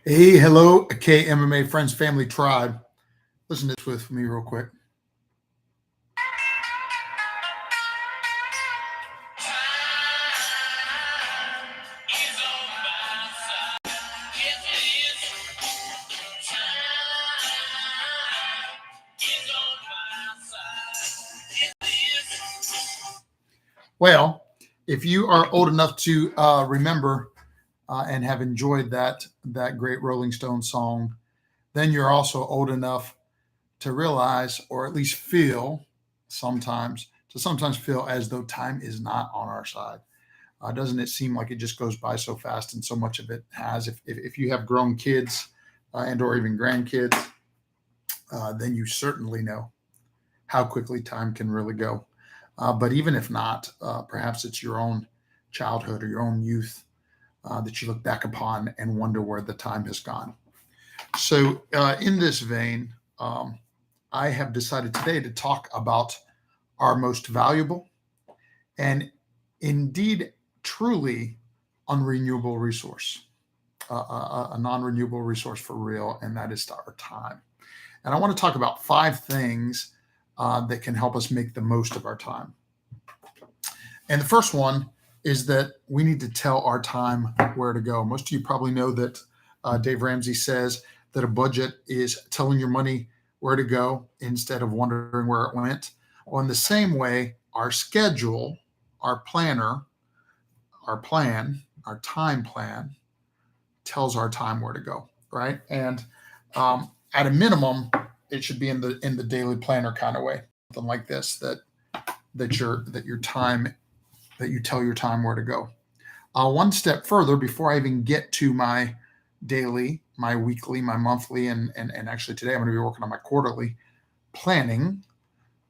Hey, hello, KMMA Friends Family Tribe. Listen to this with me real quick. Well, if you are old enough to remember and have enjoyed that great Rolling Stones song, then you're also old enough to realize, or at least feel, sometimes feel as though time is not on our side. Doesn't it seem like it just goes by so fast, and so much of it has? If you have grown kids and or even grandkids, then you certainly know how quickly time can really go. But even if not, perhaps it's your own childhood or your own youth that you look back upon and wonder where the time has gone. So, in this vein, I have decided today to talk about our most valuable and indeed truly unrenewable resource, a non renewable resource for real, and that is our time. And I want to talk about five things that can help us make the most of our time. And the first one is that we need to tell our time where to go. Most of you probably know that Dave Ramsey says that a budget is telling your money where to go instead of wondering where it went. Well, in the same way, our schedule, our planner, our plan, our time plan tells our time where to go, right? And at a minimum, it should be in the daily planner kind of way, something like this that your time that you tell your time where to go. One step further, before I even get to my daily, my weekly, my monthly, and actually today I'm going to be working on my quarterly planning.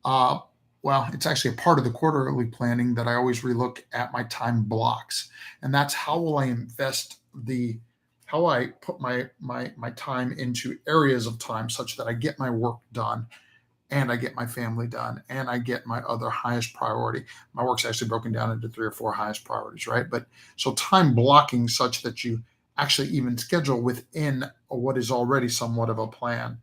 Uh, well, it's actually a part of the quarterly planning that I always relook at my time blocks, and that's how will I invest the how I put my time into areas of time such that I get my work done and I get my family done and I get my other highest priority. My work's actually broken down into three or four highest priorities, right? But so time blocking such that you actually even schedule within what is already somewhat of a plan.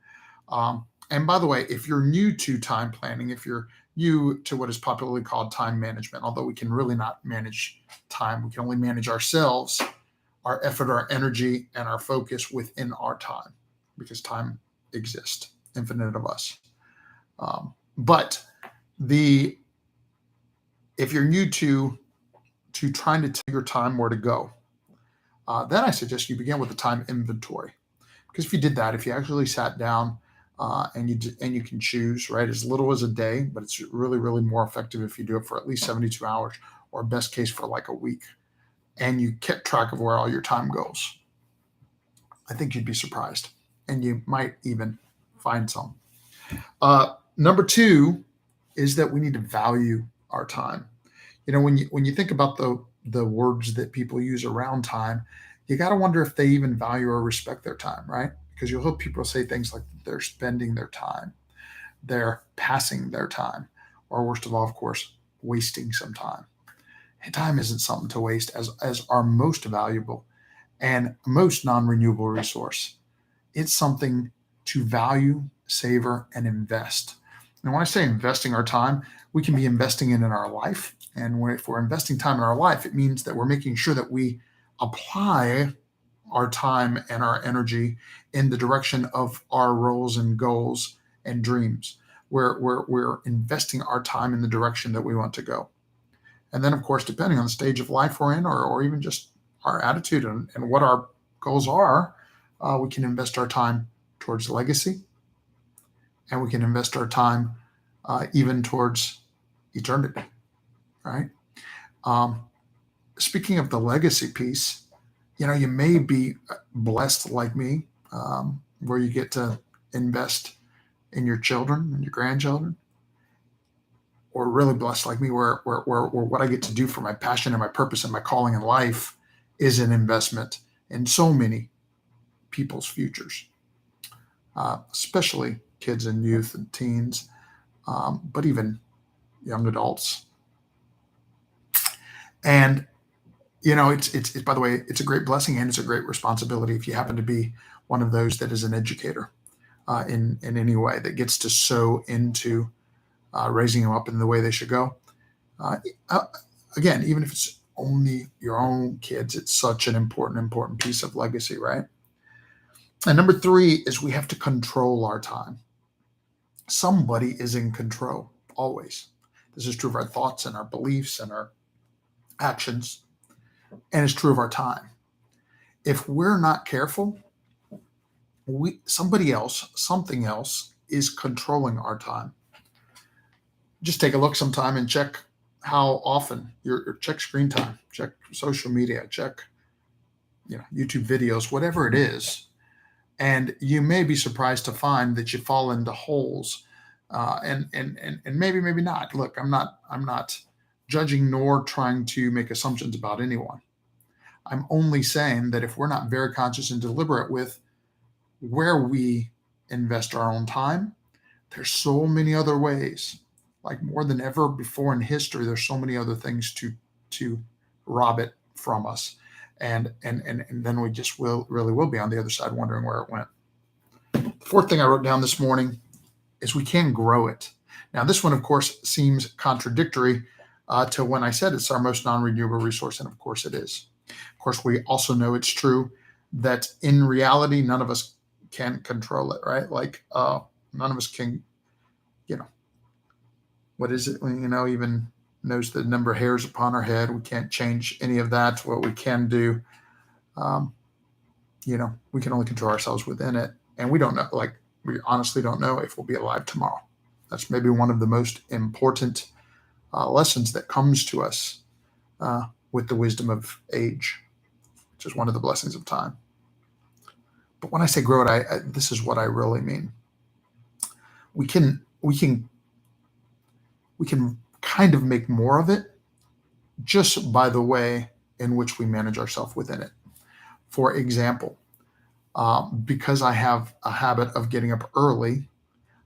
And by the way, if you're new to time planning, if you're new to what is popularly called time management, although we can really not manage time, we can only manage ourselves, our effort, our energy, and our focus within our time because time exists, infinite of us. But the if you're new to trying to tell your time where to go, then I suggest you begin with a time inventory. Because if you did that, if you actually sat down and you can choose right as little as a day, but it's really more effective if you do it for at least 72 hours, or best case for like a week, and you kept track of where all your time goes. I think you'd be surprised, and you might even find some. Number two is that we need to value our time. When you think about the words that people use around time, you got to wonder if they even value or respect their time, right? Because you'll hear people say things like they're spending their time, they're passing their time, or worst of all, of course, wasting some time. And time isn't something to waste as our most valuable and most non-renewable resource. It's something to value, savor, and invest. And when I say investing our time, we can be investing it in our life. And if we're investing time in our life, it means that we're making sure that we apply our time and our energy in the direction of our roles and goals and dreams. We're investing our time in the direction that we want to go. And then, of course, depending on the stage of life we're in, or even just our attitude and what our goals are, we can invest our time towards legacy, and we can invest our time even towards eternity, right? Um, Speaking of the legacy piece, you may be blessed like me, where you get to invest in your children and your grandchildren, or really blessed like me, where what I get to do for my passion and my purpose and my calling in life is an investment in so many people's futures, especially kids and youth and teens, but even young adults. And it's by the way, it's a great blessing and it's a great responsibility if you happen to be one of those that is an educator in any way that gets to sow into raising them up in the way they should go. Uh, uh, Again, even if it's only your own kids, it's such an important piece of legacy, right? And number three is we have to control our time. Somebody is in control always. This is true of our thoughts and our beliefs and our actions, and it's true of our time. If we're not careful, somebody else, something else is controlling our time. Just take a look sometime and check how often your check screen time, check social media, check YouTube videos, whatever it is, and you may be surprised to find that you fall into holes, and maybe not. Look, I'm not judging nor trying to make assumptions about anyone. I'm only saying that if we're not very conscious and deliberate with where we invest our own time, there's so many other ways, like more than ever before in history, there's so many other things to rob it from us. And then we just really will be on the other side wondering where it went. The fourth thing I wrote down this morning is we can grow it. Now, this one, of course, seems contradictory to when I said it's our most non-renewable resource, and of course it is. Of course, we also know it's true that in reality, none of us can control it, right? Like none of us can, what is it? Even knows the number of hairs upon our head. We can't change any of that. What we can do, we can only control ourselves within it. And we don't know, we honestly don't know if we'll be alive tomorrow. That's maybe one of the most important lessons that comes to us with the wisdom of age, which is one of the blessings of time. But when I say grow it, this is what I really mean. We can kind of make more of it just by the way in which we manage ourselves within it. For example, because I have a habit of getting up early,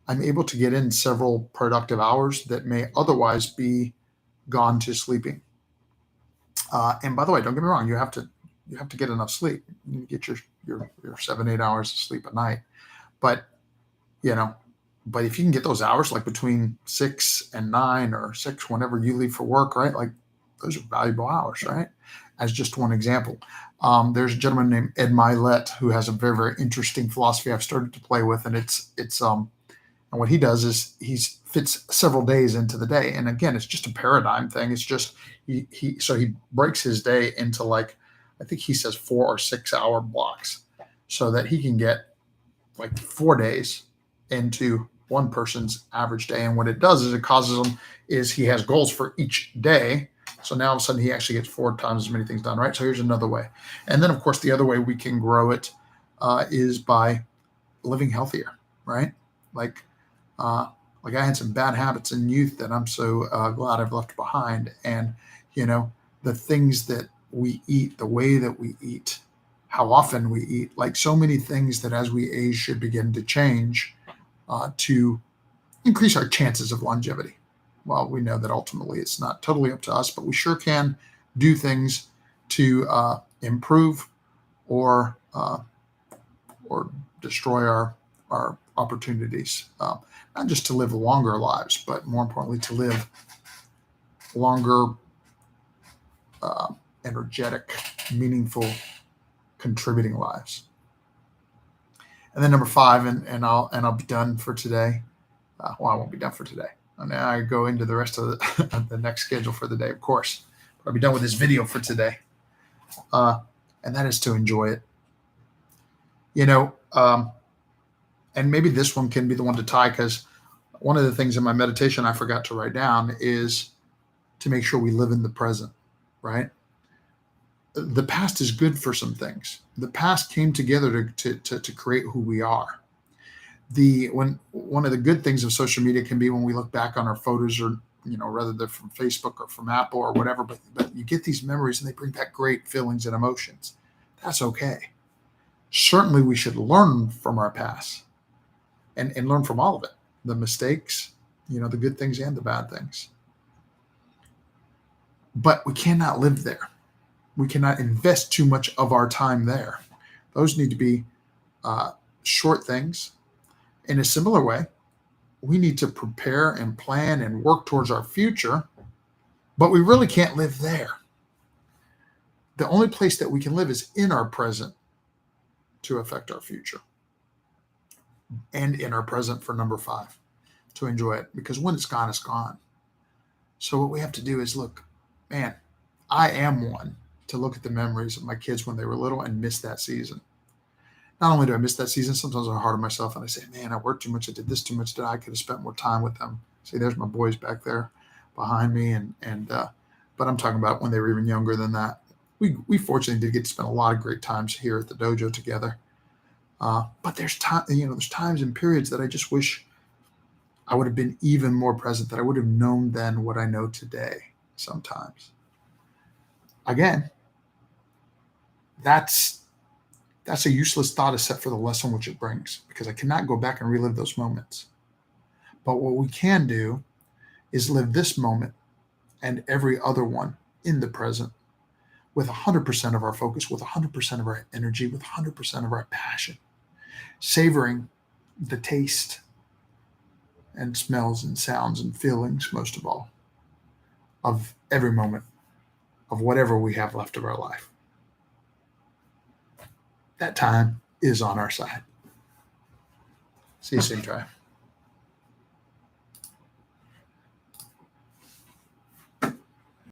I'm able to get in several productive hours that may otherwise be gone to sleeping. And by the way, don't get me wrong, you have to get enough sleep. You get your 7-8 hours of sleep a night. But but if you can get those hours like between 6 and 9 or 6 whenever you leave for work, right? Like those are valuable hours, right? As just one example. There's a gentleman named Ed Milet who has a very, very interesting philosophy I've started to play with, and it's and what he does is he fits several days into the day. And again, it's just a paradigm thing. It's just he breaks his day into I think he says 4 or 6 hour blocks so that he can get 4 days into one person's average day. And what it does is it causes him is he has goals for each day. So now all of a sudden he actually gets 4 times as many things done, right? So here's another way. And then of course, the other way we can grow it is by living healthier, right? Like I had some bad habits in youth that I'm so glad I've left behind. And, the things that we eat, the way that we eat, how often we eat, like so many things that as we age should begin to change to increase our chances of longevity. Well, we know that ultimately it's not totally up to us, but we sure can do things to improve or destroy our opportunities, not just to live longer lives, but more importantly, to live longer, energetic, meaningful, contributing lives. And then number 5, and I'll be done for today. I won't be done for today. And now I go into the rest of the next schedule for the day, of course. But I'll be done with this video for today. And that is to enjoy it. And maybe this one can be the one to tie, because one of the things in my meditation I forgot to write down is to make sure we live in the present, right? The past is good for some things. The past came together to create who we are. One of the good things of social media can be when we look back on our photos, or whether they're from Facebook or from Apple or whatever, but you get these memories and they bring back great feelings and emotions. That's okay. Certainly we should learn from our past and learn from all of it, the mistakes, the good things and the bad things. But we cannot live there. We cannot invest too much of our time there. Those need to be short things. In a similar way, we need to prepare and plan and work towards our future, but we really can't live there. The only place that we can live is in our present to affect our future, and in our present for number 5 to enjoy it, because when it's gone, it's gone. So what we have to do is look, man, I am one to look at the memories of my kids when they were little and miss that season. Not only do I miss that season, sometimes I'm hard on myself and I say, man, I worked too much. I did this too much. That I could have spent more time with them. See, there's my boys back there behind me. But I'm talking about when they were even younger than that. We fortunately did get to spend a lot of great times here at the dojo together. But there's time, there's times and periods that I just wish I would have been even more present, that I would have known then what I know today sometimes. Again, that's a useless thought except for the lesson which it brings, because I cannot go back and relive those moments. But what we can do is live this moment and every other one in the present with 100% of our focus, with 100% of our energy, with 100% of our passion, savoring the taste and smells and sounds and feelings, most of all, of every moment of whatever we have left of our life. That time is on our side. See you soon, Try.